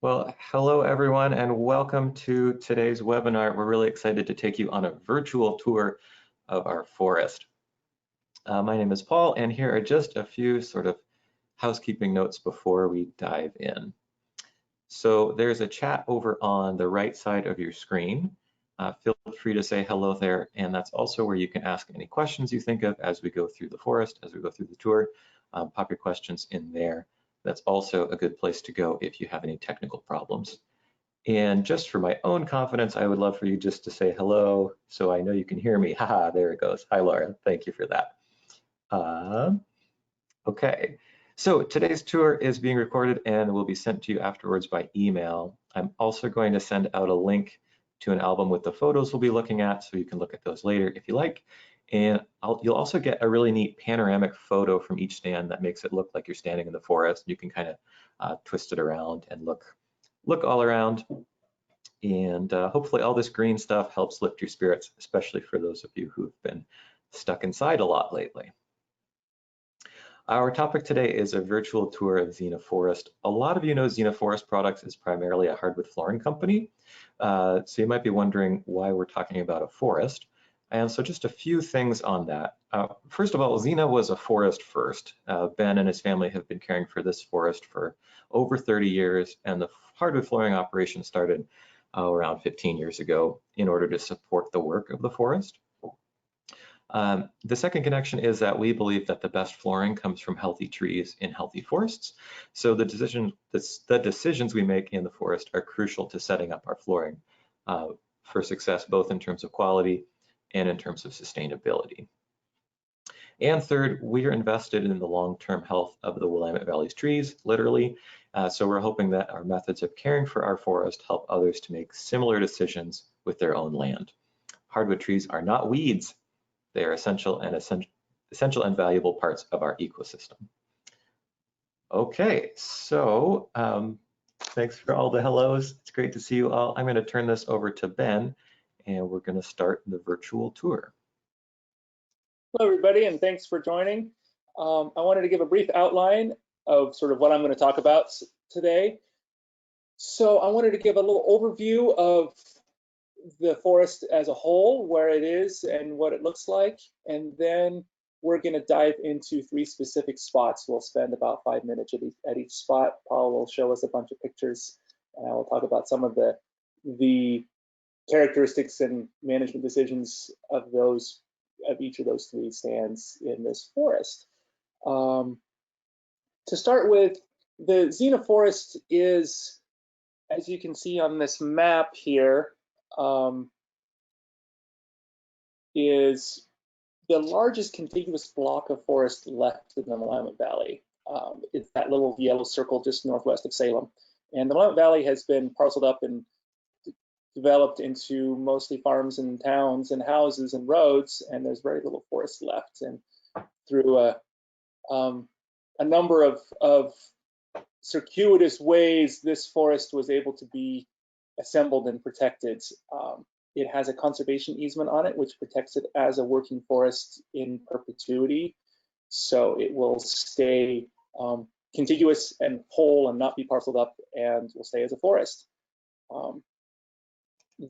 Well, hello everyone and welcome to today's webinar. We're really excited to take you on a virtual tour of our forest. My name is Paul and here are just a few sort of housekeeping notes before we dive in. So there's a chat over on the right side of your screen. Feel free to say hello there, and that's also where you can ask any questions you think of as we go through the forest, as we go through the tour. Pop your questions in there. That's also a good place to go if you have any technical problems. And just for my own confidence, I would love for you just to say hello so I know you can hear me. Haha, there it goes. Hi, Laura. Thank you for that. Okay, so today's tour is being recorded and will be sent to you afterwards by email. I'm also going to send out a link to an album with the photos we'll be looking at, so you can look at those later if you like. And you'll also get a really neat panoramic photo from each stand that makes it look like you're standing in the forest. You can kind of twist it around and look all around. And hopefully all this green stuff helps lift your spirits, especially for those of you who've been stuck inside a lot lately. Our topic today is a virtual tour of Zena Forest. A lot of you know Zena Forest Products is primarily a hardwood flooring company. So you might be wondering why we're talking about a forest. And so just a few things on that. First of all, Zena was a forest first. Ben and his family have been caring for this forest for over 30 years, and the hardwood flooring operation started around 15 years ago in order to support the work of the forest. The second connection is that we believe that the best flooring comes from healthy trees in healthy forests. So the decisions we make in the forest are crucial to setting up our flooring for success, both in terms of quality and in terms of sustainability. And third, we are invested in the long-term health of the Willamette Valley's trees, literally. So we're hoping that our methods of caring for our forest help others to make similar decisions with their own land. Hardwood trees are not weeds. They are essential and valuable parts of our ecosystem. Okay, so thanks for all the hellos. It's great to see you all. I'm going to turn this over to Ben, and we're going to start the virtual tour. Hello, everybody, and thanks for joining. I wanted to give a brief outline of sort of what I'm going to talk about today. So I wanted to give a little overview of the forest as a whole, where it is and what it looks like, and then we're going to dive into 3 specific spots. We'll spend about 5 minutes at each spot. Paul will show us a bunch of pictures, and I will talk about some of the characteristics and management decisions of each of those 3 stands in this forest. To start with, the Zena Forest is, as you can see on this map here, is the largest contiguous block of forest left in the Willamette Valley. It's that little yellow circle just northwest of Salem. And the Willamette Valley has been parceled up and developed into mostly farms and towns and houses and roads, and there's very little forest left. And through a number of circuitous ways, this forest was able to be assembled and protected. It has a conservation easement on it, which protects it as a working forest in perpetuity. So it will stay contiguous and whole and not be parceled up, and will stay as a forest.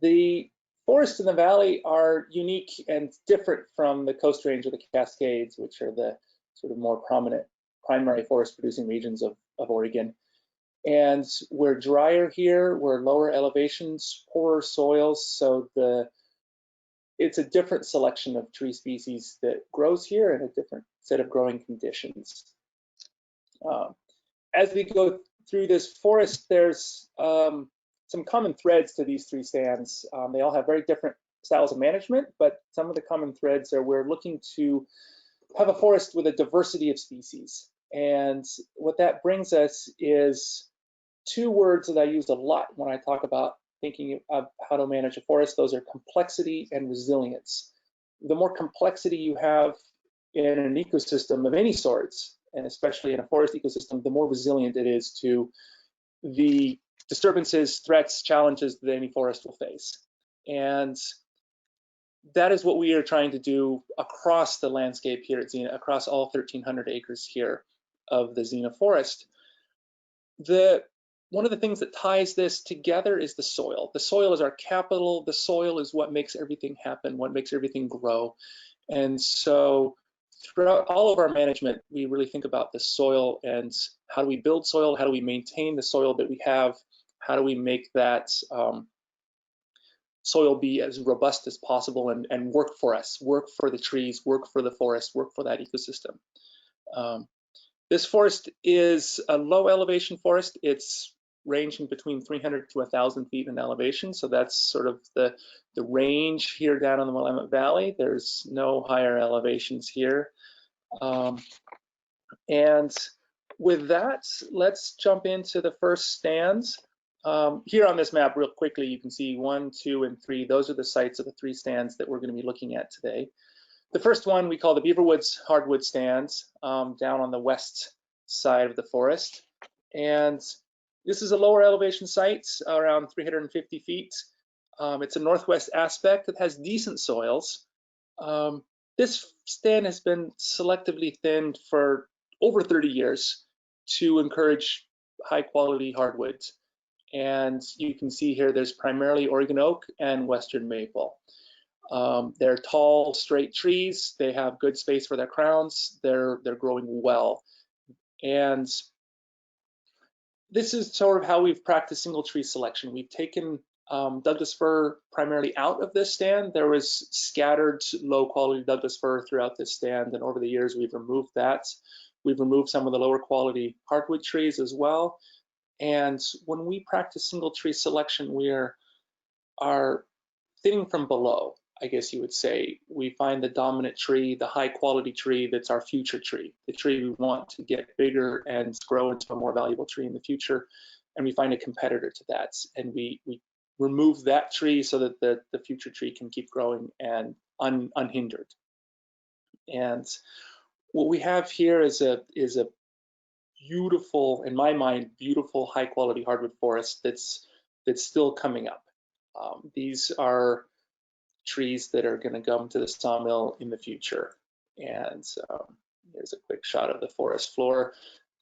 The forests in the valley are unique and different from the Coast Range or the Cascades, which are the sort of more prominent primary forest producing regions of Oregon. And we're drier here, we're lower elevations, poorer soils, so it's a different selection of tree species that grows here and a different set of growing conditions. As we go through this forest, there's some common threads to these 3 stands. They all have very different styles of management, but some of the common threads are we're looking to have a forest with a diversity of species. And what that brings us is 2 words that I use a lot when I talk about thinking of how to manage a forest. Those are complexity and resilience. The more complexity you have in an ecosystem of any sorts, and especially in a forest ecosystem, the more resilient it is to the disturbances, threats, challenges that any forest will face. And that is what we are trying to do across the landscape here at Zena, across all 1,300 acres here of the Zena Forest. The one of the things that ties this together is the soil. The soil is our capital. The soil is what makes everything happen, what makes everything grow. And so throughout all of our management, we really think about the soil and how do we build soil? How do we maintain the soil that we have? How do we make that soil be as robust as possible and work for us, work for the trees, work for the forest, work for that ecosystem. This forest is a low elevation forest. It's ranging between 300 to 1,000 feet in elevation. So that's sort of the range here down in the Willamette Valley. There's no higher elevations here. And with that, let's jump into the first stands. Here on this map, real quickly, you can see 1, 2, and 3. Those are the sites of the 3 stands that we're going to be looking at today. The first one we call the Beaver Woods Hardwood stands, down on the west side of the forest. And this is a lower elevation site, around 350 feet. It's a northwest aspect. It has decent soils. This stand has been selectively thinned for over 30 years to encourage high quality hardwoods. And you can see here there's primarily Oregon oak and western maple. They're tall, straight trees. They have good space for their crowns. They're growing well. And this is sort of how we've practiced single tree selection. We've taken Douglas fir primarily out of this stand. There was scattered low quality Douglas fir throughout this stand, and over the years we've removed that. We've removed some of the lower quality hardwood trees as well. And when we practice single tree selection, we are thinning from below, I guess you would say. We find the dominant tree, the high quality tree that's our future tree, the tree we want to get bigger and grow into a more valuable tree in the future. And we find a competitor to that. And we remove that tree so that the future tree can keep growing and unhindered. And what we have here is a beautiful, in my mind, beautiful high quality hardwood forest that's still coming up. These are trees that are going to come to the sawmill in the future. And here's a quick shot of the forest floor.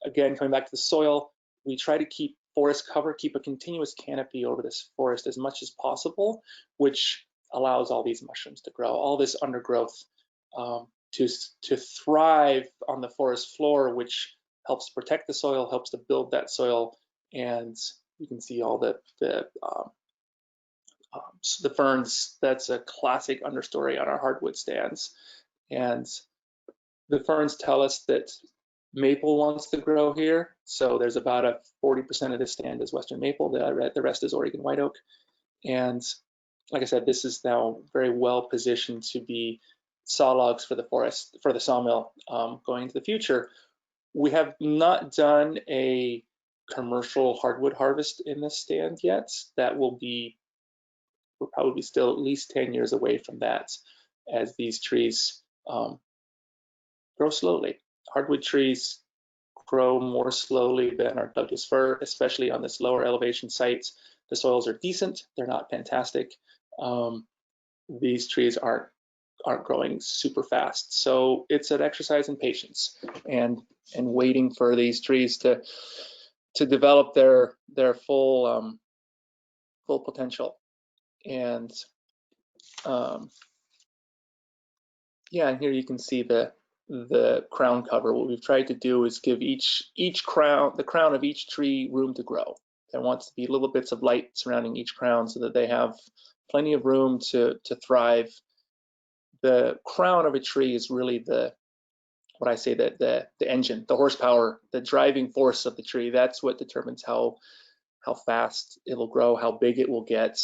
Again, coming back to the soil, we try to keep forest cover, keep a continuous canopy over this forest as much as possible, which allows all these mushrooms to grow, all this undergrowth to thrive on the forest floor, which helps protect the soil, helps to build that soil. And you can see all the ferns. That's a classic understory on our hardwood stands. And the ferns tell us that maple wants to grow here. So there's about a 40% of this stand is western maple. The rest is Oregon white oak. And like I said, this is now very well positioned to be saw logs for the forest, for the sawmill going into the future. We have not done a commercial hardwood harvest in this stand yet. That will be, we're probably still at least 10 years away from that, as these trees grow slowly. Hardwood trees grow more slowly than our Douglas fir, especially on this lower elevation sites. The soils are decent, they're not fantastic. These trees aren't growing super fast. So it's an exercise in patience and waiting for these trees to develop their full potential. And yeah, and here you can see the crown cover. What we've tried to do is give the crown of each tree room to grow. There wants to be little bits of light surrounding each crown so that they have plenty of room to thrive. The crown of a tree is really the engine, the horsepower, the driving force of the tree. That's what determines how fast it will grow, how big it will get,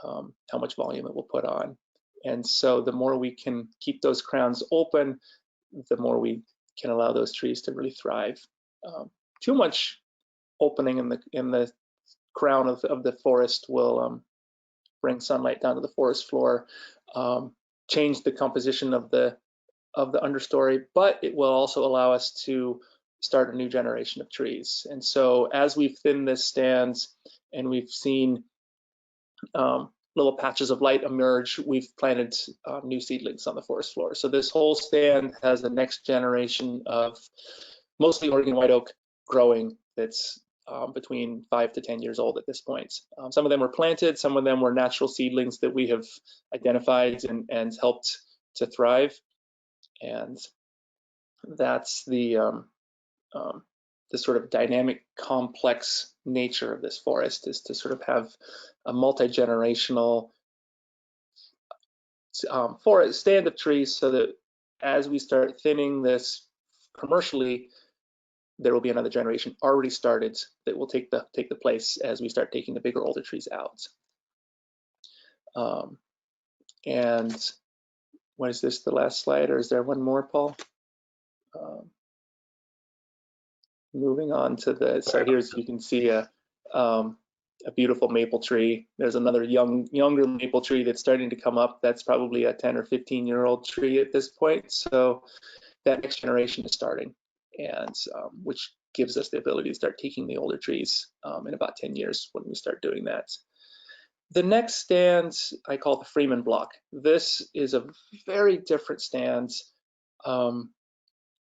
how much volume it will put on. And so the more we can keep those crowns open, the more we can allow those trees to really thrive. Too much opening in the crown of the forest will bring sunlight down to the forest floor, change the composition of the understory, but it will also allow us to start a new generation of trees. And so as we've thinned this stand and we've seen little patches of light emerge, we've planted new seedlings on the forest floor. So this whole stand has the next generation of mostly Oregon white oak growing that's between 5 to 10 years old at this point. Some of them were planted, some of them were natural seedlings that we have identified and helped to thrive. And that's the sort of dynamic, complex nature of this forest, is to sort of have a multi-generational forest stand of trees, so that as we start thinning this commercially, there will be another generation already started that will take the place as we start taking the bigger, older trees out. And what is this, the last slide, or is there one more, Paul? Moving on to the, so here's, you can see a beautiful maple tree. There's another younger maple tree that's starting to come up. That's probably a 10 or 15-year-old tree at this point. So that next generation is starting, and which gives us the ability to start taking the older trees in about 10 years when we start doing that. The next stand I call the Freeman Block. This is a very different stand.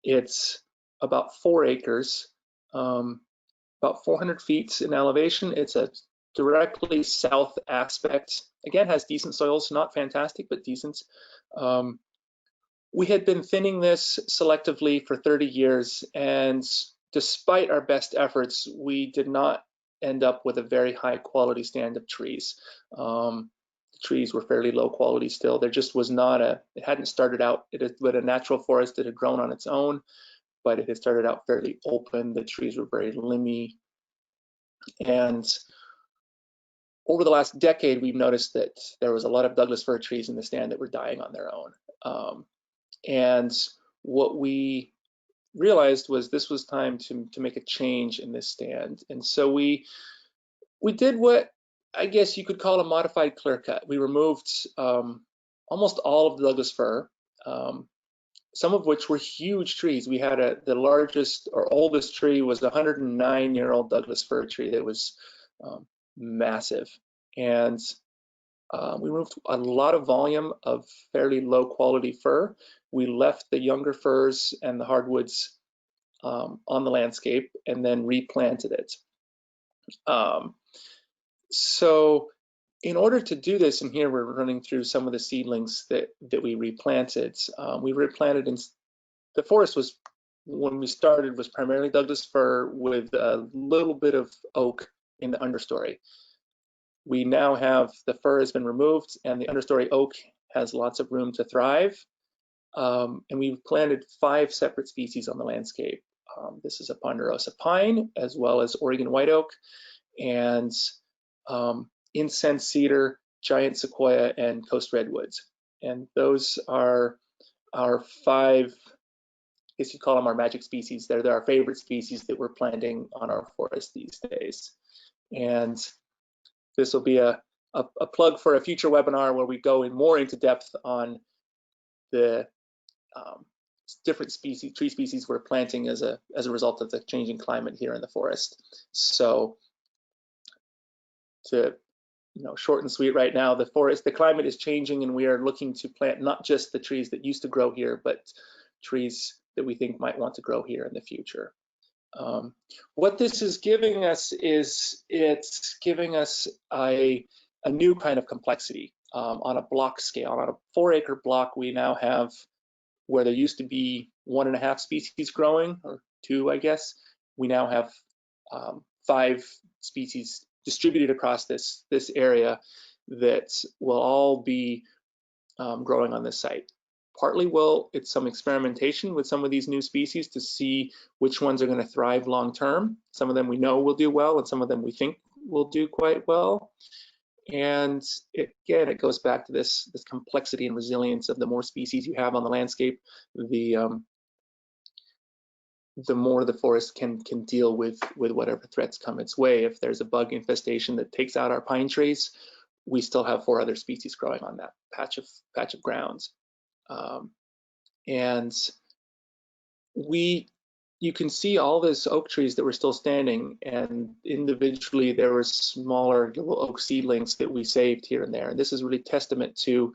It's about 4 acres, about 400 feet in elevation. It's a directly south aspect. Again, has decent soils, not fantastic, but decent. We had been thinning this selectively for 30 years, and despite our best efforts, we did not end up with a very high quality stand of trees. The trees were fairly low quality still. There just was not it hadn't started out with a natural forest that had grown on its own, but it had started out fairly open. The trees were very limby. And over the last decade, we've noticed that there was a lot of Douglas fir trees in the stand that were dying on their own. And what we realized was this was time to make a change in this stand. And so we did what I guess you could call a modified clear cut. We removed almost all of the Douglas fir, some of which were huge trees. We had the largest or oldest tree was a 109-year-old Douglas fir tree that was massive. And we removed a lot of volume of fairly low quality fir. We left the younger firs and the hardwoods on the landscape and then replanted it. So in order to do this, and here we're running through some of the seedlings that we replanted. We replanted in, the forest was, when we started, was primarily Douglas fir with a little bit of oak in the understory. We now have, the fir has been removed and the understory oak has lots of room to thrive. And we've planted 5 separate species on the landscape. This is a ponderosa pine, as well as Oregon white oak, and incense cedar, giant sequoia, and coast redwoods. And those are our 5, I guess you'd call them our magic species. They're our favorite species that we're planting on our forest these days. And this will be a plug for a future webinar where we go in more into depth on the different species, tree species we're planting as a result of the changing climate here in the forest. So to short and sweet right now, the climate is changing, and we are looking to plant not just the trees that used to grow here, but trees that we think might want to grow here in the future. What this is giving us is it's giving us a new kind of complexity on a block scale. On a 4-acre block, we now have, where there used to be 1.5 species growing, or 2, I guess, we now have 5 species distributed across this area that will all be growing on this site. Partly, it's some experimentation with some of these new species to see which ones are going to thrive long term. Some of them we know will do well, and some of them we think will do quite well. And again, it goes back to this complexity and resilience of the more species you have on the landscape, the more the forest can deal with whatever threats come its way. If there's a bug infestation that takes out our pine trees, we still have 4 other species growing on that patch of grounds. And you can see all these oak trees that were still standing, and individually there were smaller little oak seedlings that we saved here and there. And this is really testament to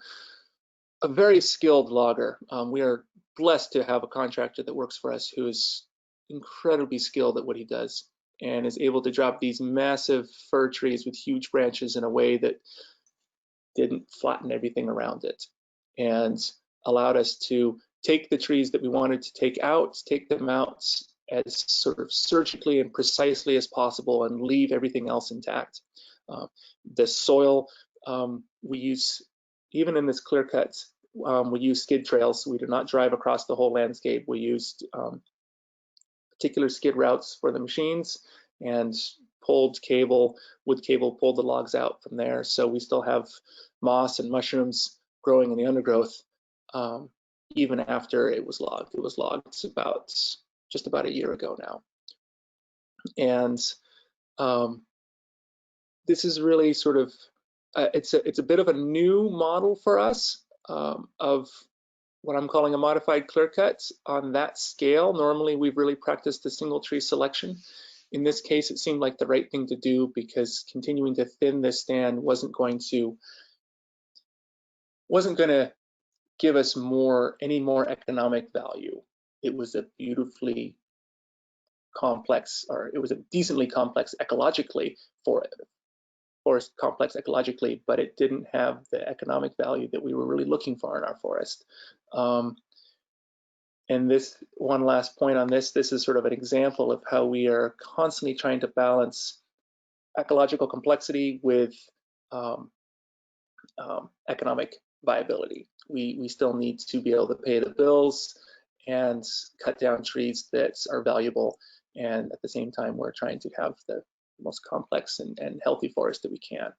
a very skilled logger. We are blessed to have a contractor that works for us who is incredibly skilled at what he does. and is able to drop these massive fir trees with huge branches in a way that didn't flatten everything around it, and allowed us to take the trees that we wanted to take them out as sort of surgically and precisely as possible and leave everything else intact. The soil we use, even in this clear cut, we use skid trails. We do not drive across the whole landscape. We used particular skid routes for the machines and pulled cable, wood cable, pulled the logs out from there. So we still have moss and mushrooms growing in the undergrowth even after it was logged. It was logged just about a year ago now. And this is really sort of, it's a bit of a new model for us of what I'm calling a modified clear cut on that scale. Normally we've really practiced the single tree selection. In this case, it seemed like the right thing to do because continuing to thin this stand wasn't going to give us any more economic value. It was a beautifully complex, or it was a decently complex ecologically forest complex ecologically, but it didn't have the economic value that we were really looking for in our forest. And this one last point on this is sort of an example of how we are constantly trying to balance ecological complexity with economic viability. We still need to be able to pay the bills and cut down trees that are valuable, and at the same time we're trying to have the most complex and healthy forest that we can.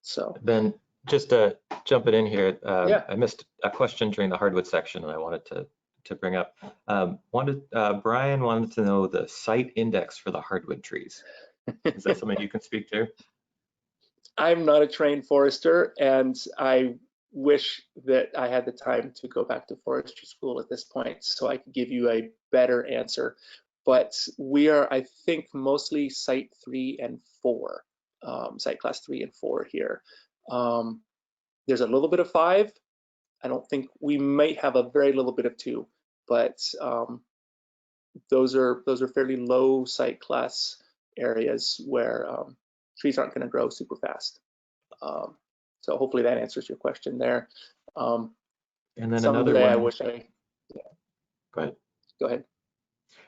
So Ben, just to jump it in here, yeah. I missed a question during the hardwood section and I wanted to bring up. Brian wanted to know the site index for the hardwood trees. Is that something you can speak to? I'm not a trained forester, and I wish that I had the time to go back to forestry school at this point so I could give you a better answer. But we are, I think, mostly site 3 and 4, site class 3 and 4 here. There's a little bit of 5. I don't think we might have a very little bit of 2, but those are fairly low site class areas where trees aren't going to grow super fast. So hopefully that answers your question there. And then someday another one. I wish I. Yeah. Go ahead.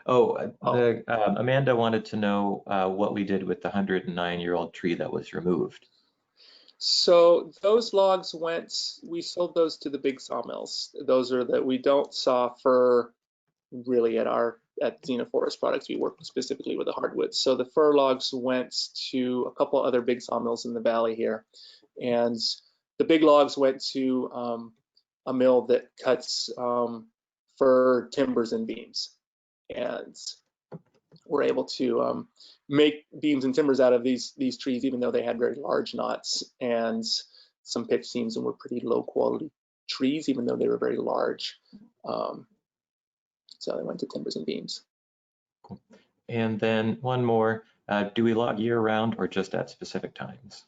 Amanda wanted to know what we did with the 109-year-old tree that was removed. So those logs we sold those to the big sawmills. Those are that we don't saw fir really at Zena Forest Products. We work specifically with the hardwood. So the fir logs went to a couple other big sawmills in the valley here. And the big logs went to a mill that cuts fir timbers and beams. And we're able to make beams and timbers out of these trees, even though they had very large knots and some pitch seams and were pretty low quality trees, even though they were very large. So they went to timbers and beams. Cool. And then one more, do we log year round or just at specific times?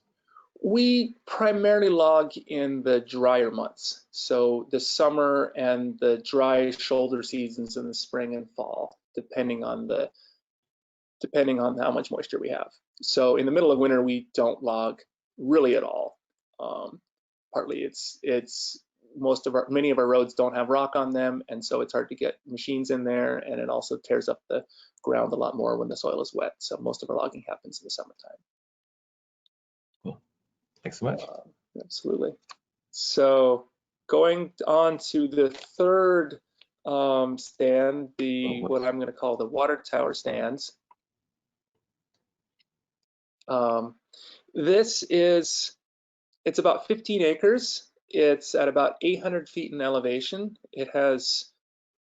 We primarily log in the drier months. So the summer and the dry shoulder seasons in the spring and fall, depending on how much moisture we have. So in the middle of winter, we don't log really at all. Partly it's many of our roads don't have rock on them, and so it's hard to get machines in there, and it also tears up the ground a lot more when the soil is wet. So most of our logging happens in the summertime. Cool. Thanks so much. Absolutely. So going on to the third stand, what I'm going to call the water tower stands. It's about 15 acres. It's at about 800 feet in elevation. It has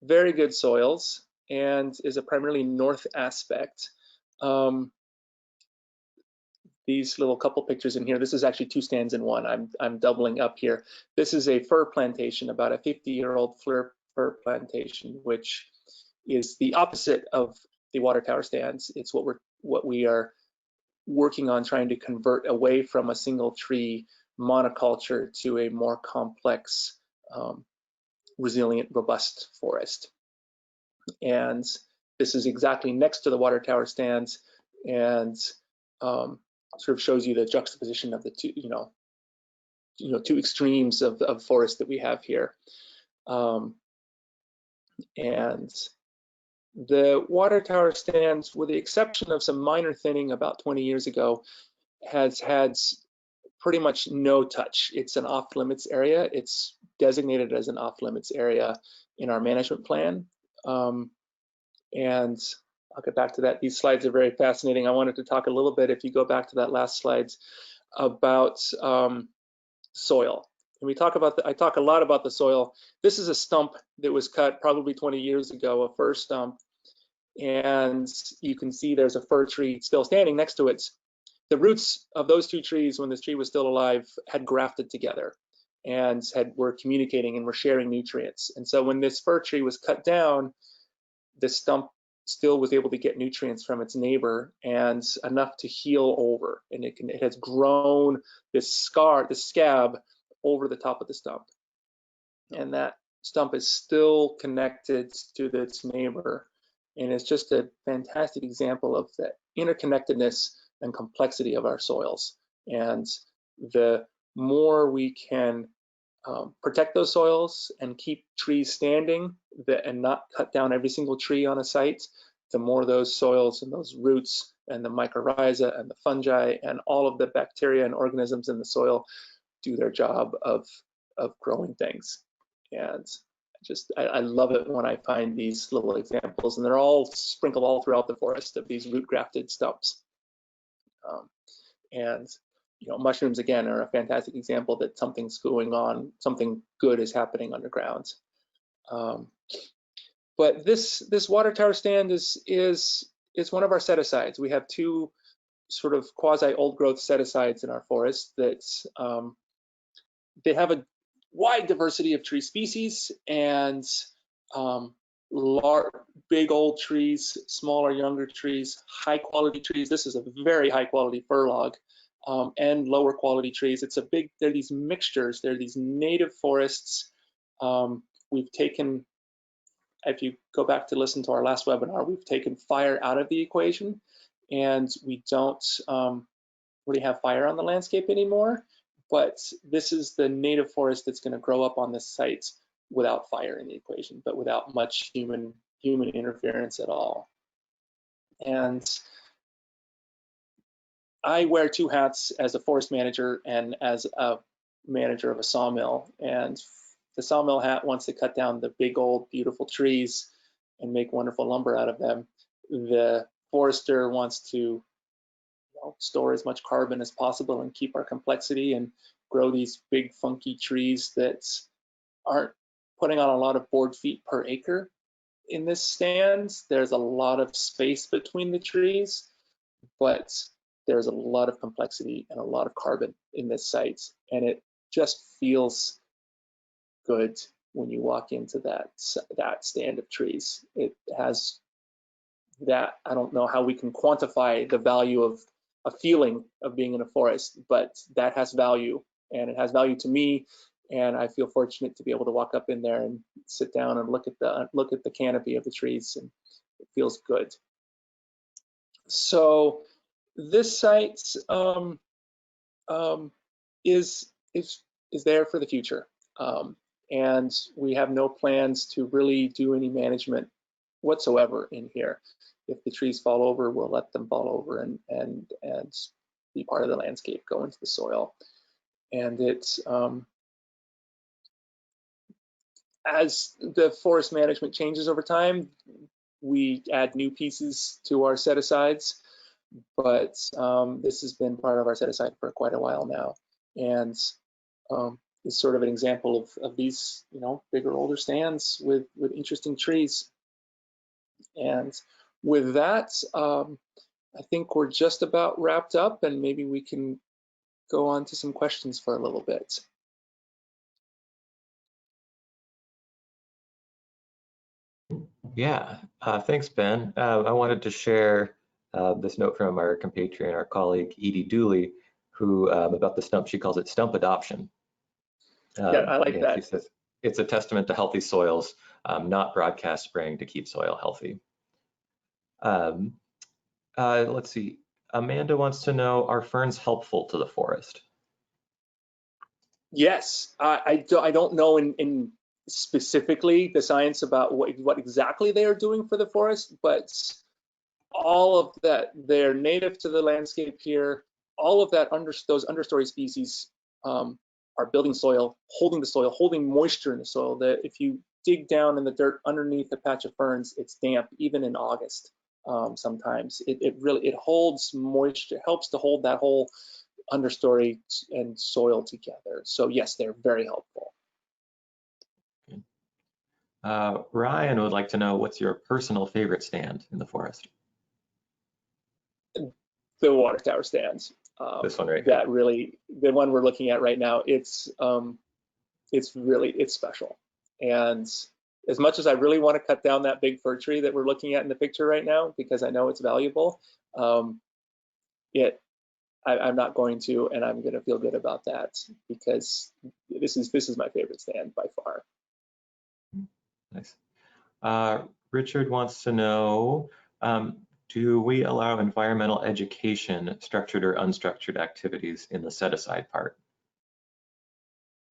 very good soils and is a primarily north aspect. These little couple pictures in here, this is actually 2 stands in one. I'm doubling up here. This is a fir plantation, about a 50-year-old fir plantation, which is the opposite of the water tower stands. It's what we are working on, trying to convert away from a single tree monoculture to a more complex, resilient, robust forest. And This is exactly next to the water tower stands, and sort of shows you the juxtaposition of the two, two extremes of forest that we have here. And the water tower stands, with the exception of some minor thinning about 20 years ago, has had pretty much no touch. It's an off-limits area. It's designated as an off-limits area in our management plan. And I'll get back to that. These slides are very fascinating. I wanted to talk a little bit, if you go back to that last slide, about soil. And I talk a lot about the soil. This is a stump that was cut probably 20 years ago, a fir stump. And you can see there's a fir tree still standing next to it. The roots of those two trees, when this tree was still alive, had grafted together and were communicating and were sharing nutrients. And so when this fir tree was cut down, the stump still was able to get nutrients from its neighbor and enough to heal over. And it has grown this scab over the top of the stump. And that stump is still connected to its neighbor. And it's just a fantastic example of the interconnectedness and complexity of our soils. And the more we can protect those soils and keep trees standing and not cut down every single tree on a site, the more those soils and those roots and the mycorrhiza and the fungi and all of the bacteria and organisms in the soil do their job of growing things. And I love it when I find these little examples, and they're all sprinkled all throughout the forest of these root grafted stumps. And mushrooms, again, are a fantastic example that something's going on, something good is happening underground. But this water tower stand is one of our set-asides. We have two sort of quasi old growth set-asides in our forest that they have a wide diversity of tree species and big old trees, smaller, younger trees, high quality trees. This is a very high quality fir log, and lower quality trees. They're these mixtures. They're these native forests. We've taken, if you go back to listen to our last webinar, we've taken fire out of the equation, and we don't really have fire on the landscape anymore. But this is the native forest that's going to grow up on this site without fire in the equation, but without much human interference at all. And I wear two hats as a forest manager and as a manager of a sawmill. And the sawmill hat wants to cut down the big old beautiful trees and make wonderful lumber out of them. The forester wants to store as much carbon as possible and keep our complexity and grow these big funky trees that aren't putting on a lot of board feet per acre in this stand. There's a lot of space between the trees, but there's a lot of complexity and a lot of carbon in this site, and it just feels good when you walk into that stand of trees. It has that, I don't know how we can quantify the value of a feeling of being in a forest, but that has value, and it has value to me. And I feel fortunate to be able to walk up in there and sit down and look at the canopy of the trees, and it feels good. So this site is there for the future, and we have no plans to really do any management whatsoever in here. If the trees fall over, we'll let them fall over and be part of the landscape, go into the soil. And it's as the forest management changes over time, we add new pieces to our set-asides, but this has been part of our set-aside for quite a while now. And it's sort of an example of these, bigger, older stands with interesting trees. And with that, I think we're just about wrapped up, and maybe we can go on to some questions for a little bit. Yeah, thanks, Ben. I wanted to share this note from our compatriot, our colleague, Edie Dooley, who about the stump, she calls it stump adoption. Yeah, I like that. She says, it's a testament to healthy soils, not broadcast spraying to keep soil healthy. Um, let's see. Amanda wants to know, are ferns helpful to the forest? Yes, I don't know in specifically the science about what exactly they are doing for the forest, but all of that, they're native to the landscape here. All of that those understory species are building soil, holding moisture in the soil. That if you dig down in the dirt underneath a patch of ferns, it's damp even in August. Sometimes it really holds moisture, helps to hold that whole understory and soil together. So yes, they're very helpful. Ryan would like to know, what's your personal favorite stand in the forest? The water tower stands. This one right here. That really, the one we're looking at right now, it's special. And as much as I really want to cut down that big fir tree that we're looking at in the picture right now, because I know it's valuable, I'm not going to, and I'm going to feel good about that because this is my favorite stand by far. Nice. Richard wants to know, do we allow environmental education, structured or unstructured activities in the set aside part?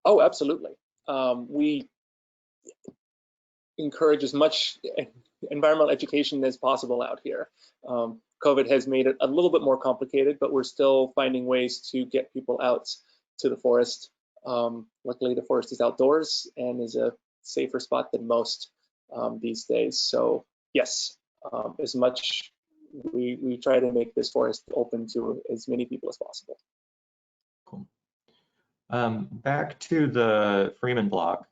Oh, absolutely. We encourage as much environmental education as possible out here. COVID has made it a little bit more complicated, but we're still finding ways to get people out to the forest. Luckily, the forest is outdoors and is a safer spot than most these days. So yes, as much we try to make this forest open to as many people as possible. Cool. Back to the Freeman Block.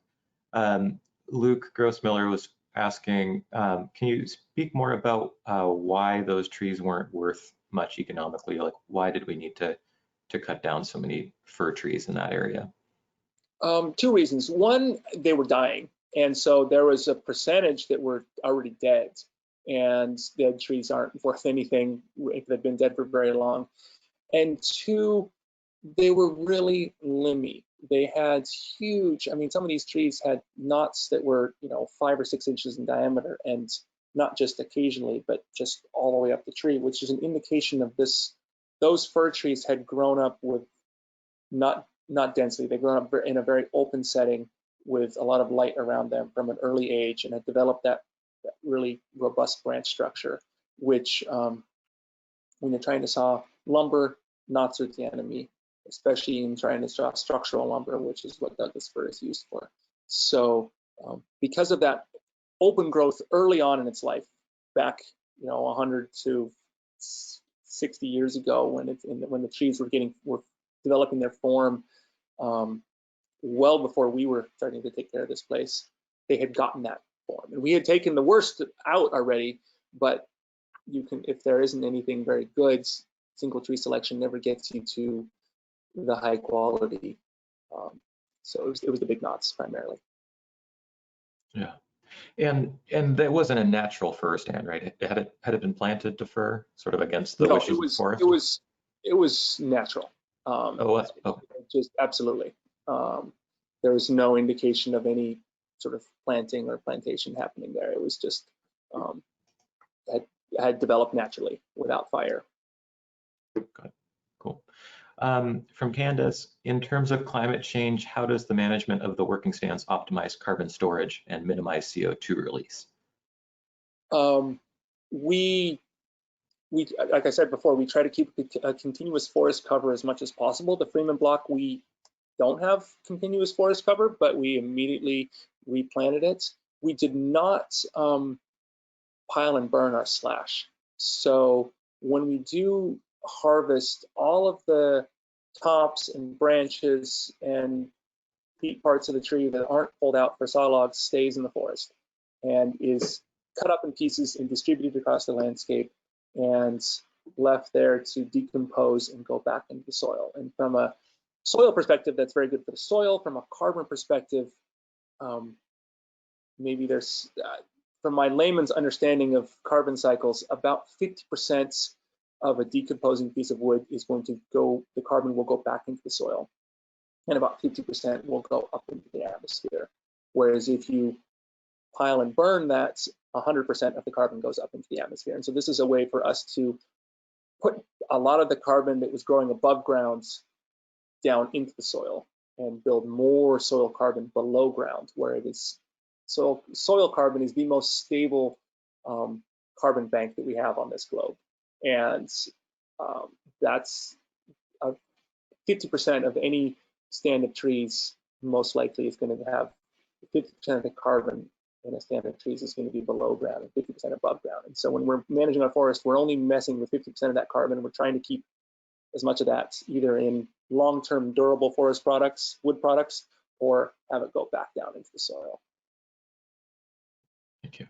Luke Grossmiller was asking, can you speak more about why those trees weren't worth much economically? Like, why did we need to cut down so many fir trees in that area? Two reasons. One, they were dying. And so there was a percentage that were already dead. And dead trees aren't worth anything if they've been dead for very long. And two, they were really limby. They had huge, I mean, some of these trees had knots that were, 5 or 6 inches in diameter, and not just occasionally, but just all the way up the tree, which is an indication of this. Those fir trees had grown up with not densely. They grown up in a very open setting with a lot of light around them from an early age, and had developed that really robust branch structure, which when you're trying to saw lumber, knots are the enemy, especially in trying to saw structural lumber, which is what Douglas fir is used for. So because of that open growth early on in its life, back 100 to 60 years ago, when the trees were developing their form, well before we were starting to take care of this place, they had gotten that form, and we had taken the worst out already. But if there isn't anything very good, single tree selection never gets you to the high quality. So it was the big knots primarily. Yeah, and that wasn't a natural fir stand, right? Had it been planted to fir, sort of against the wishes of the forest? It was natural. Just absolutely. There was no indication of any sort of planting or plantation happening there. It was just had developed naturally without fire. Good. Cool. From Candace, in terms of climate change, how does the management of the working stands optimize carbon storage and minimize CO2 release? We, like I said before, we try to keep a continuous forest cover as much as possible. The Freeman Block, we don't have continuous forest cover, but we immediately replanted it. We did not pile and burn our slash. So when we do harvest, all of the tops and branches and peat parts of the tree that aren't pulled out for saw logs stays in the forest and is cut up in pieces and distributed across the landscape and left there to decompose and go back into the soil. And from a soil perspective, that's very good for the soil. From a carbon perspective, maybe there's, from my layman's understanding of carbon cycles, about 50% of a decomposing piece of wood is going to go, the carbon will go back into the soil, and about 50% will go up into the atmosphere. Whereas if you pile and burn that, 100% of the carbon goes up into the atmosphere. And so this is a way for us to put a lot of the carbon that was growing above ground down into the soil and build more soil carbon below ground, where it is soil carbon is the most stable carbon bank that we have on this globe. And that's 50% of any stand of trees most likely is going to have 50% of the carbon in a stand of trees is going to be below ground and 50% above ground. And so when we're managing our forest, we're only messing with 50% of that carbon. We're trying to keep as much of that either in long-term durable forest products, wood products, or have it go back down into the soil. Thank you.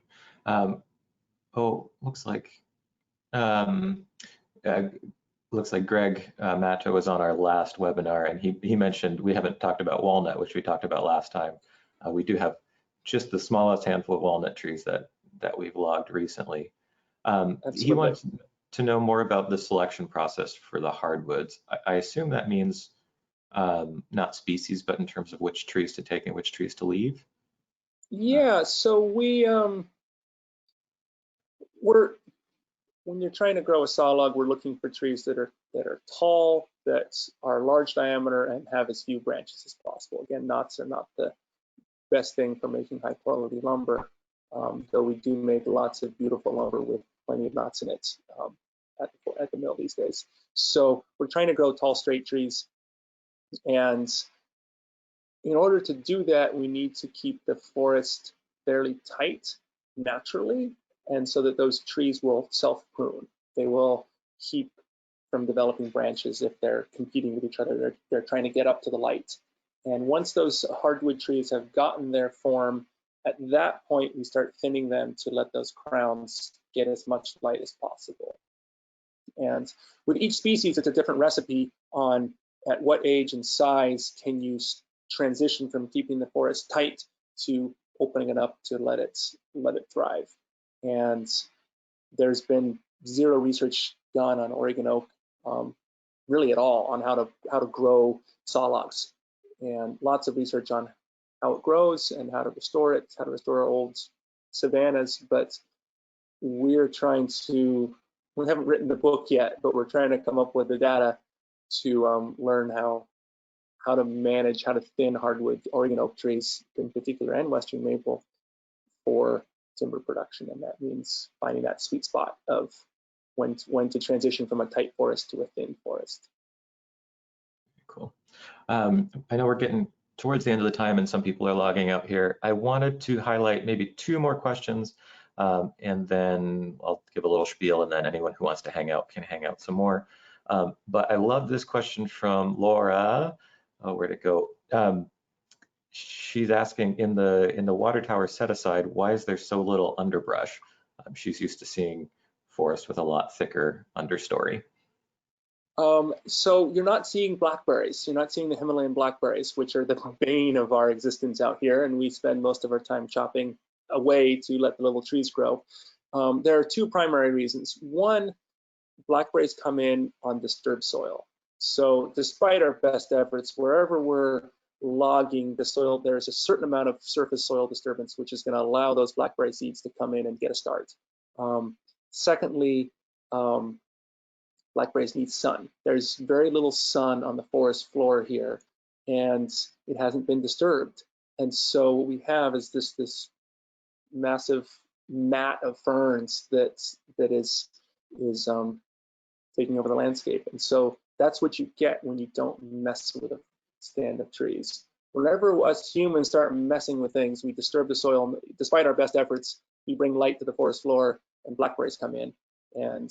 Looks like Greg Matto was on our last webinar, and he mentioned we haven't talked about walnut, which we talked about last time. We do just the smallest handful of walnut trees that we've logged recently. He wants to know more about the selection process for the hardwoods. I assume that means not species, but in terms of which trees to take and which trees to leave. Yeah, so when you're trying to grow a saw log, we're looking for trees that are tall, that are large diameter, and have as few branches as possible. Again, knots are not the best thing for making high quality lumber, though we do make lots of beautiful lumber with plenty of knots in it at the mill these days. So we're trying to grow tall, straight trees, and in order to do that, we need to keep the forest fairly tight naturally, and so that those trees will self-prune. They will keep from developing branches if they're competing with each other. They're trying to get up to the light. And once those hardwood trees have gotten their form, at that point we start thinning them to let those crowns get as much light as possible. And with each species, it's a different recipe on at what age and size can you transition from keeping the forest tight to opening it up to let it thrive. And there's been zero research done on Oregon oak, really at all, on how to grow saw logs, and lots of research on how it grows and how to restore it, how to restore old savannas. But we haven't written the book yet, but we're trying to come up with the data to learn how to manage, how to thin hardwood Oregon oak trees in particular, and Western maple, for timber production. And that means finding that sweet spot of when to transition from a tight forest to a thin forest. Cool. I know we're getting towards the end of the time and some people are logging out here. I wanted to highlight maybe two more questions, and then I'll give a little spiel, and then anyone who wants to hang out can hang out some more. But I love this question from Laura. Oh, where'd it go? She's asking, in the water tower set aside, why is there so little underbrush? She's used to seeing forest with a lot thicker understory. So you're not seeing blackberries. You're not seeing the Himalayan blackberries, which are the bane of our existence out here, and we spend most of our time chopping away to let the little trees grow. There are two primary reasons. One, blackberries come in on disturbed soil. So despite our best efforts, wherever we're logging the soil, there's a certain amount of surface soil disturbance, which is going to allow those blackberry seeds to come in and get a start. Secondly, blackberries need sun. There's very little sun on the forest floor here, and it hasn't been disturbed. And so what we have is this massive mat of ferns that is taking over the landscape. And so that's what you get when you don't mess with a stand of trees. Whenever us humans start messing with things, we disturb the soil. Despite our best efforts, we bring light to the forest floor, and blackberries come in. And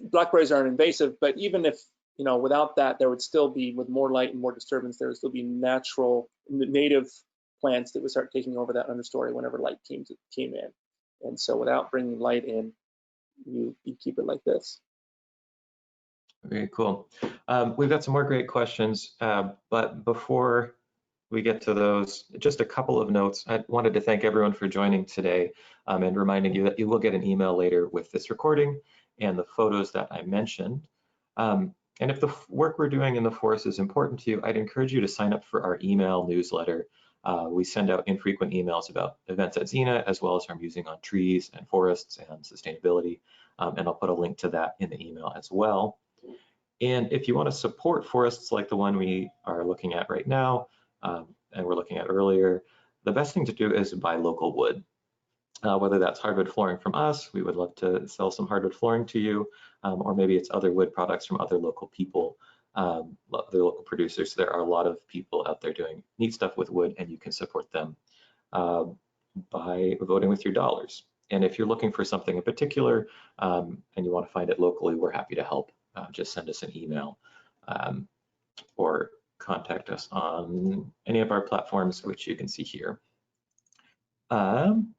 blackberries aren't invasive, but even if, without that, there would still be, with more light and more disturbance, there would still be natural, native plants that would start taking over that understory whenever light came in. And so without bringing light in, you keep it like this. Very cool. We've got some more great questions, but before we get to those, just a couple of notes. I wanted to thank everyone for joining today, and reminding you that you will get an email later with this recording and the photos that I mentioned. And if the work we're doing in the forest is important to you, I'd encourage you to sign up for our email newsletter. We send out infrequent emails about events at Zena, as well as our musing on trees and forests and sustainability. And I'll put a link to that in the email as well. And if you want to support forests like the one we are looking at right now, and we're looking at earlier, the best thing to do is buy local wood. Whether that's hardwood flooring from us, we would love to sell some hardwood flooring to you, or maybe it's other wood products from other local people, other local producers. There are a lot of people out there doing neat stuff with wood, and you can support them by voting with your dollars. And if you're looking for something in particular and you want to find it locally, we're happy to help. Just send us an email or contact us on any of our platforms, which you can see here. And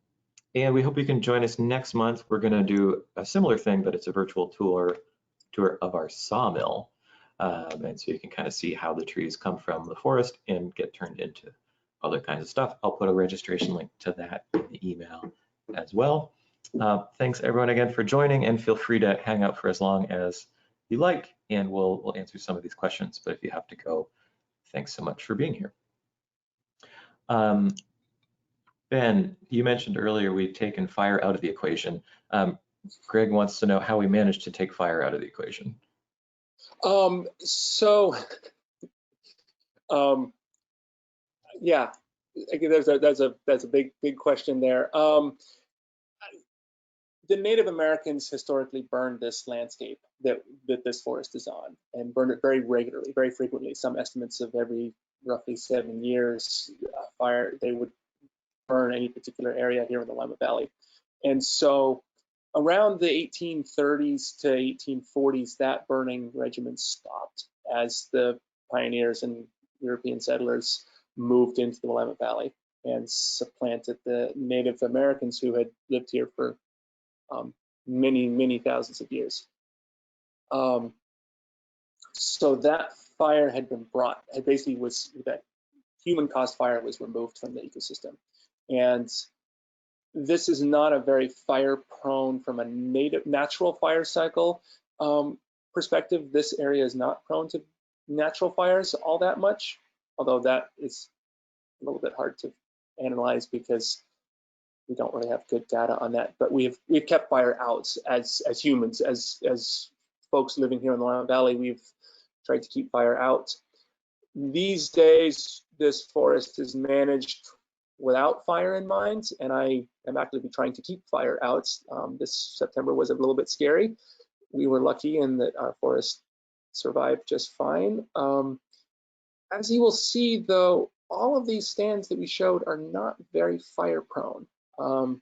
we hope you can join us next month. We're going to do a similar thing, but it's a virtual tour of our sawmill. And so you can kind of see how the trees come from the forest and get turned into other kinds of stuff. I'll put a registration link to that in the email as well. Thanks everyone again for joining, and feel free to hang out for as long as you like, and we'll answer some of these questions. But if you have to go, thanks so much for being here. Ben, you mentioned earlier we've taken fire out of the equation. Greg wants to know how we managed to take fire out of the equation. Yeah, that's a big question there. The Native Americans historically burned this landscape that this forest is on, and burned it very regularly, very frequently. Some estimates of every roughly 7 years, they would burn any particular area here in the Willamette Valley. And so around the 1830s to 1840s, that burning regimen stopped as the pioneers and European settlers moved into the Willamette Valley and supplanted the Native Americans who had lived here for many thousands of years. So that fire had been that human-caused fire was removed from the ecosystem. And this is not a very fire-prone from a natural fire cycle perspective. This area is not prone to natural fires all that much, although that is a little bit hard to analyze because we don't really have good data on that. But we've kept fire out as humans, as folks living here in the Willamette Valley. We've tried to keep fire out. These days, this forest is managed without fire in mind, and I am actively trying to keep fire out. This September was a little bit scary. We were lucky in that our forest survived just fine. As you will see, though, all of these stands that we showed are not very fire prone. I'm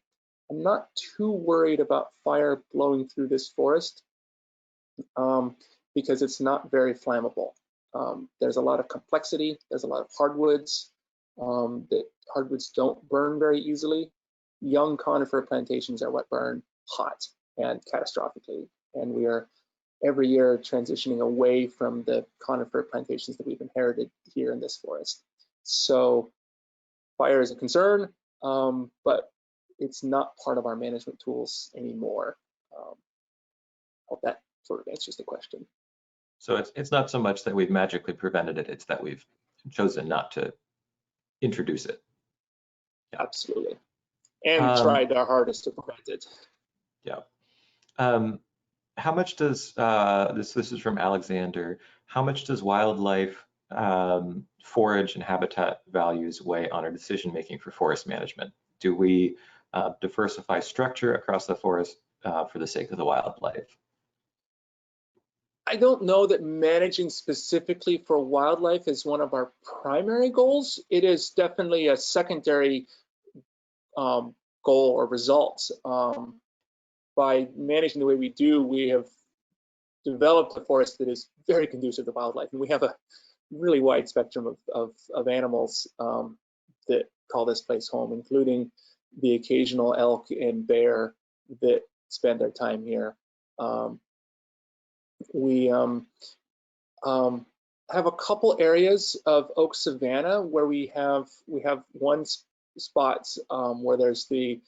not too worried about fire blowing through this forest because it's not very flammable. There's a lot of complexity. There's a lot of hardwoods. That hardwoods don't burn very easily. Young conifer plantations are what burn hot and catastrophically. And we are every year transitioning away from the conifer plantations that we've inherited here in this forest. So fire is a concern, but it's not part of our management tools anymore. Hope that sort of answers the question. So it's not so much that we've magically prevented it, it's that we've chosen not to introduce it. Yeah. Absolutely. And tried our hardest to prevent it. Yeah. How much does, this is from Alexander, how much does wildlife, forage and habitat values weigh on our decision making for forest management? Do we diversify structure across the forest for the sake of the wildlife? I don't know that managing specifically for wildlife is one of our primary goals. It is definitely a secondary goal or result. By managing the way we do, we have developed a forest that is very conducive to wildlife. And we have a really wide spectrum of animals that call this place home, including the occasional elk and bear that spend their time here. We have a couple areas of oak savanna where we have one spot where there's the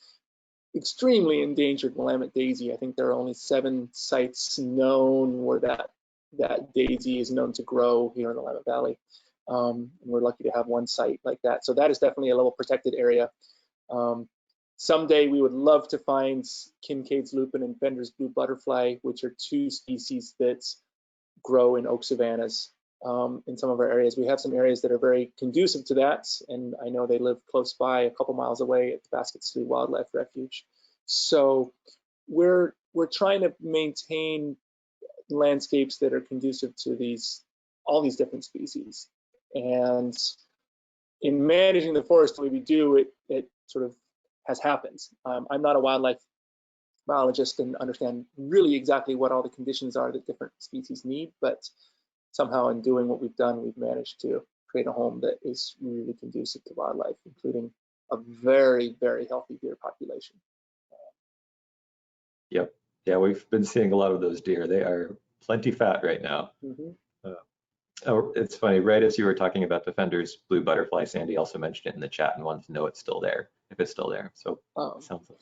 extremely endangered Willamette daisy. I think there are only 7 sites known where that daisy is known to grow here in the Willamette Valley. And we're lucky to have one site like that. So that is definitely a level protected area. Someday we would love to find Kincaid's lupin and Fender's blue butterfly, which are two species that grow in oak savannas in some of our areas. We have some areas that are very conducive to that, and I know they live close by, a couple miles away at the Basket Slough Wildlife Refuge. So we're trying to maintain landscapes that are conducive to all these different species. And in managing the forest the way we do, it sort of has happened. I'm not a wildlife biologist and understand really exactly what all the conditions are that different species need, but somehow in doing what we've done, we've managed to create a home that is really conducive to wildlife, including a very, very healthy deer population. Yep. Yeah, we've been seeing a lot of those deer. They are plenty fat right now. Mm-hmm. Oh, it's funny, right as you were talking about Defender's blue butterfly, Sandy also mentioned it in the chat and wanted to know it's still there, if it's still there. So sounds like.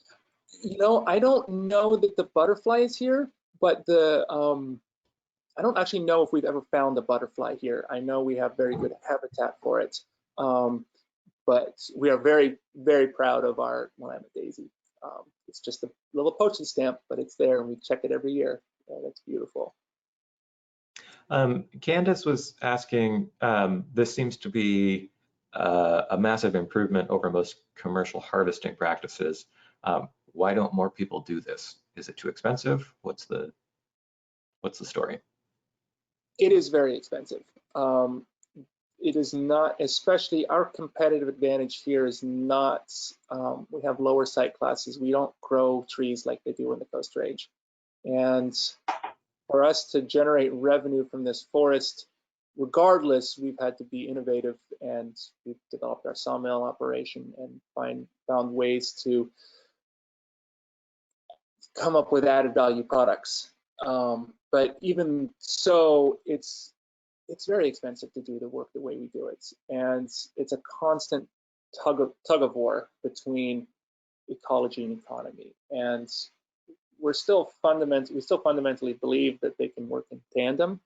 I don't know that the butterfly is here, but I don't actually know if we've ever found a butterfly here. I know we have very good habitat for it, but we are very, very proud of our Willamette daisy. It's just a little postage stamp, but it's there and we check it every year. That's beautiful. Candace was asking, this seems to be a massive improvement over most commercial harvesting practices. Why don't more people do this? Is it too expensive? What's the story? It is very expensive. It is not, especially our competitive advantage here is not, we have lower site classes. We don't grow trees like they do in the Coast Range. And for us to generate revenue from this forest, regardless, we've had to be innovative, and we've developed our sawmill operation and found ways to come up with added value products. But even so, it's very expensive to do the work the way we do it, and it's a constant tug of war between ecology and economy. And we still fundamentally believe that they can work in tandem,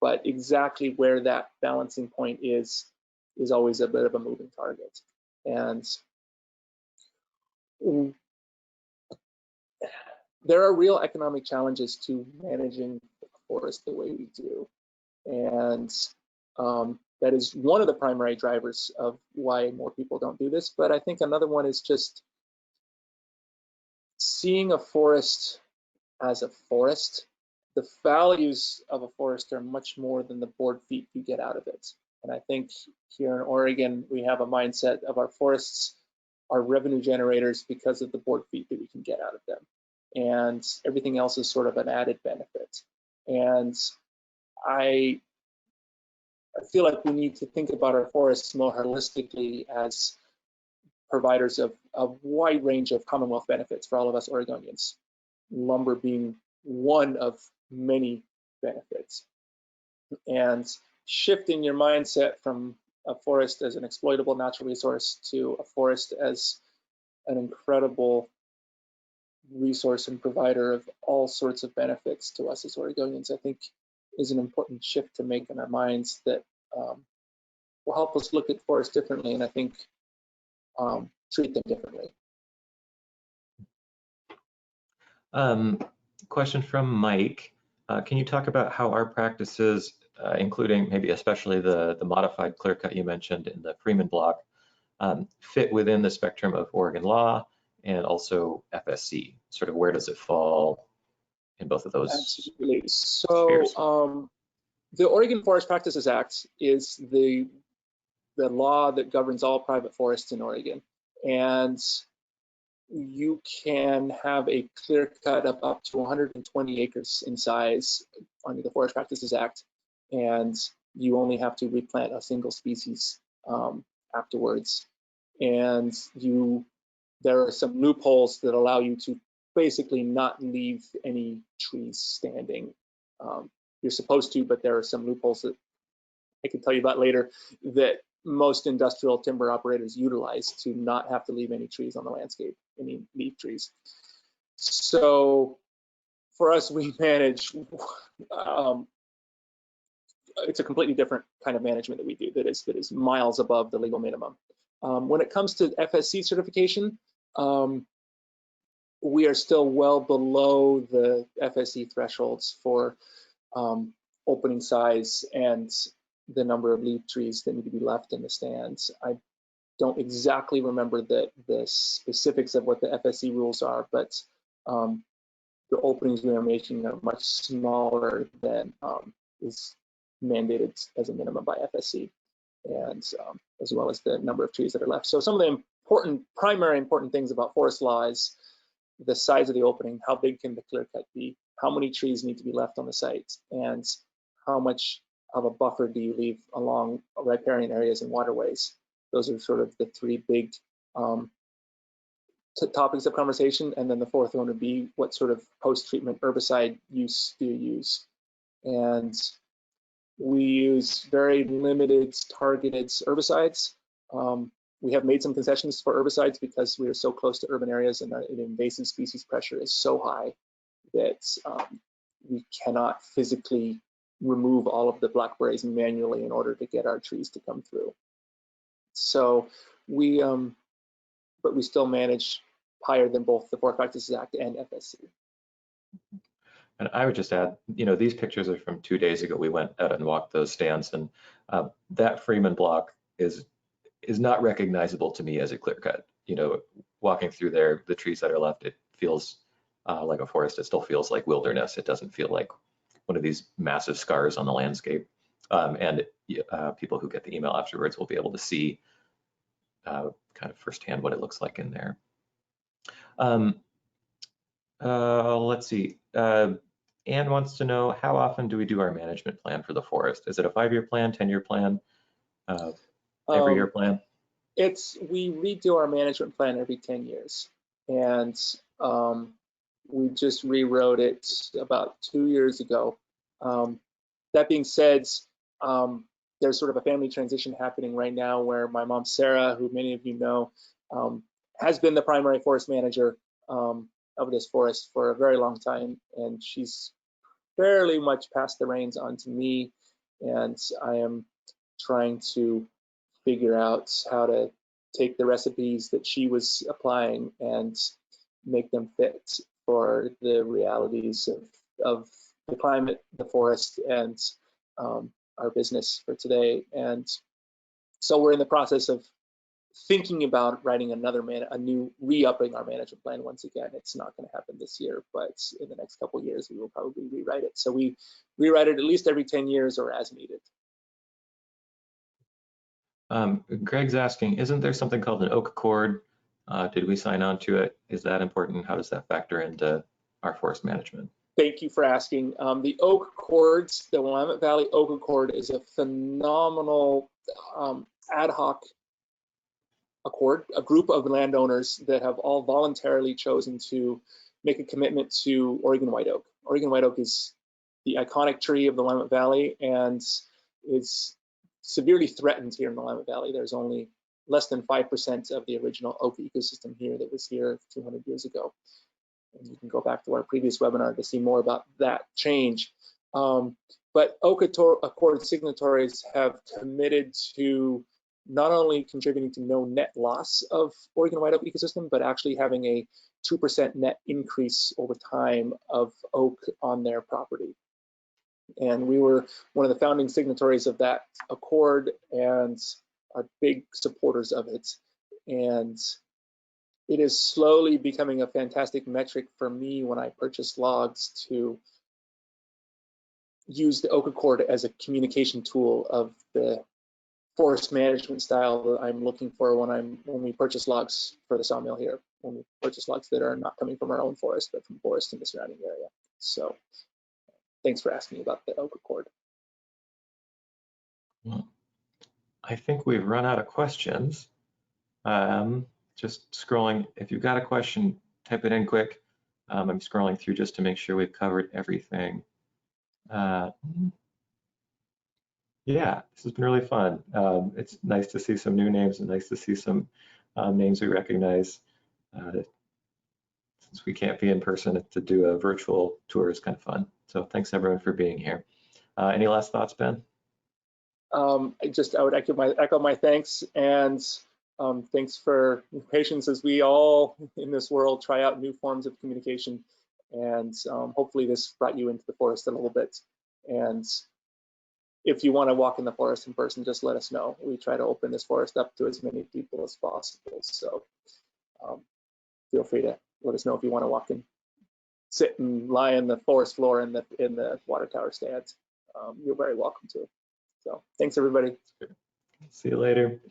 but exactly where that balancing point is always a bit of a moving target. And there are real economic challenges to managing the forest the way we do. And that is one of the primary drivers of why more people don't do this. But I think another one is just seeing a forest as a forest. The values of a forest are much more than the board feet you get out of it. And I think here in Oregon, we have a mindset of our forests are revenue generators because of the board feet that we can get out of them. And everything else is sort of an added benefit. And I feel like we need to think about our forests more holistically as providers of a wide range of Commonwealth benefits for all of us Oregonians, lumber being one of many benefits. And shifting your mindset from a forest as an exploitable natural resource to a forest as an incredible resource and provider of all sorts of benefits to us as Oregonians, I think is an important shift to make in our minds that will help us look at forests differently, and I think treat them differently. Question from Mike. Can you talk about how our practices, including maybe especially the modified clear cut you mentioned in the Freeman Block, fit within the spectrum of Oregon law and also FSC? Sort of where does it fall in both of those? Absolutely. So the Oregon Forest Practices Act is the law that governs all private forests in Oregon. And you can have a clear cut of up to 120 acres in size under the Forest Practices Act, and you only have to replant a single species afterwards. And there are some loopholes that allow you to basically not leave any trees standing. You're supposed to, but there are some loopholes that I can tell you about later that most industrial timber operators utilize to not have to leave any trees on the landscape, any leaf trees. So for us, we manage it's a completely different kind of management that we do that is miles above the legal minimum. When it comes to FSC certification, we are still well below the FSC thresholds for opening size and the number of leaf trees that need to be left in the stands. I don't exactly remember the specifics of what the FSC rules are, but the openings we are making are much smaller than is mandated as a minimum by FSC, and as well as the number of trees that are left. So some of the primary important things about forest law is the size of the opening, how big can the clear cut be, how many trees need to be left on the site, and how much of a buffer do you leave along riparian areas and waterways. Those are sort of the three big topics of conversation. And then the fourth one would be what sort of post-treatment herbicide use do you use? And we use very limited targeted herbicides. We have made some concessions for herbicides because we are so close to urban areas and the invasive species pressure is so high that we cannot physically remove all of the blackberries manually in order to get our trees to come through. So we, but we still manage higher than both the Forest Practices Act and FSC. And I would just add, these pictures are from 2 days ago. We went out and walked those stands, and that Freeman Block is not recognizable to me as a clear cut. Walking through there, the trees that are left, it feels like a forest. It still feels like wilderness. It doesn't feel like one of these massive scars on the landscape. And people who get the email afterwards will be able to see kind of firsthand what it looks like in there. Let's see. Anne wants to know, how often do we do our management plan for the forest? Is it a 5-year plan, 10-year plan, every year plan? We redo our management plan every 10 years. And we just rewrote it about 2 years ago. That being said, there's sort of a family transition happening right now where my mom, Sarah, who many of you know, has been the primary forest manager of this forest for a very long time. And she's fairly much passed the reins on to me. And I am trying to figure out how to take the recipes that she was applying and make them fit for the realities of the climate, the forest, and our business for today. And so we're in the process of thinking about writing a new re-upping our management plan once again. It's not going to happen this year, but in the next couple of years, we will probably rewrite it. So we rewrite it at least every 10 years or as needed. Greg's asking, isn't there something called an oak accord? Did we sign on to it? Is that important? How does that factor into our forest management? Thank you for asking. The oak accords, the Willamette Valley Oak Accord, is a phenomenal ad hoc accord, a group of landowners that have all voluntarily chosen to make a commitment to Oregon white oak. Oregon white oak is the iconic tree of the Willamette Valley and is severely threatened here in the Willamette Valley. There's only less than 5% of the original oak ecosystem here that was here 200 years ago. And you can go back to our previous webinar to see more about that change. But Oak Accord signatories have committed to not only contributing to no net loss of Oregon white oak ecosystem, but actually having a 2% net increase over time of oak on their property. And we were one of the founding signatories of that accord and are big supporters of it. And it is slowly becoming a fantastic metric for me when I purchase logs to use the Oak Accord as a communication tool of the forest management style that I'm looking for when we purchase logs for the sawmill here, when we purchase logs that are not coming from our own forest, but from forest in the surrounding area. So thanks for asking about the Oak Accord. Well, I think we've run out of questions. Just scrolling, if you've got a question, type it in quick. I'm scrolling through just to make sure we've covered everything. Yeah, this has been really fun. It's nice to see some new names and nice to see some names we recognize. Since we can't be in person, to do a virtual tour is kind of fun. So thanks everyone for being here. Any last thoughts, Ben? I would echo my thanks, and thanks for your patience as we all in this world try out new forms of communication. And hopefully this brought you into the forest a little bit. And if you want to walk in the forest in person, just let us know. We try to open this forest up to as many people as possible. So feel free to let us know if you want to walk in, sit and lie in the forest floor in the water tower stands. You're very welcome to. So thanks, everybody. See you later.